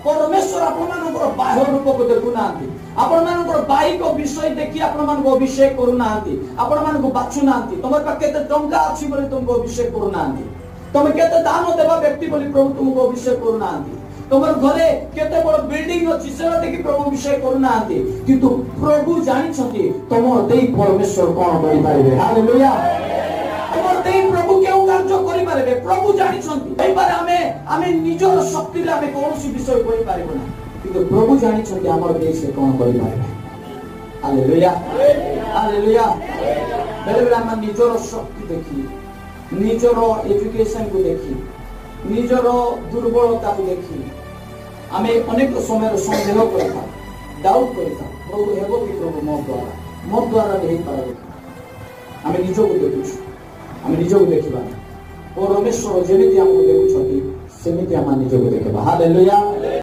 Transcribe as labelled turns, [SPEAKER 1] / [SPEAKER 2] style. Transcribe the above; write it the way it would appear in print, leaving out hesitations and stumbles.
[SPEAKER 1] परमेश्वर आपण बाह्य रूप को देखु ना आपण बाहिक विषय देखी आपण अभिषेक करू ना आपण बाछु ना तुम पाखे टंका अच्छी बोली तुमको अभिषेक करू ना तुम केते दान देवा व्यक्ति बोली प्रभु तुमको अभिषेक करू ना तुम घरे केते बड़ बिल्डिंग अच्छी से देखी प्रभु अभिषेक करू ना किंतु प्रभु जानी तुम देई परमेश्वर कौन करि पारिबे हालेलुया तुम देई प्रभु केउ कार्य करि पारिबे प्रभु जानी एई बारे हमें निजर शक्ति रे हमें कोनोसी विषय करि पारिबो ना किंतु प्रभु जानी हमर देश से कौन करि पारिबे हालेलुया हालेलुया बेले बेले हम निजर शक्ति देखी निजर एजुकेशन को देखी निजर दुर्बलता को देखी आमे अनेक समय संदेह करता डाउट करता प्रभु हेबो कि प्रभु मो द्वारा नहीं पारे आमे निज को देखु आमे निज को देखिबा परमेश्वर जेमिति हमको देखुछथि सेमिति हम निज को देखिबा हालेलुया।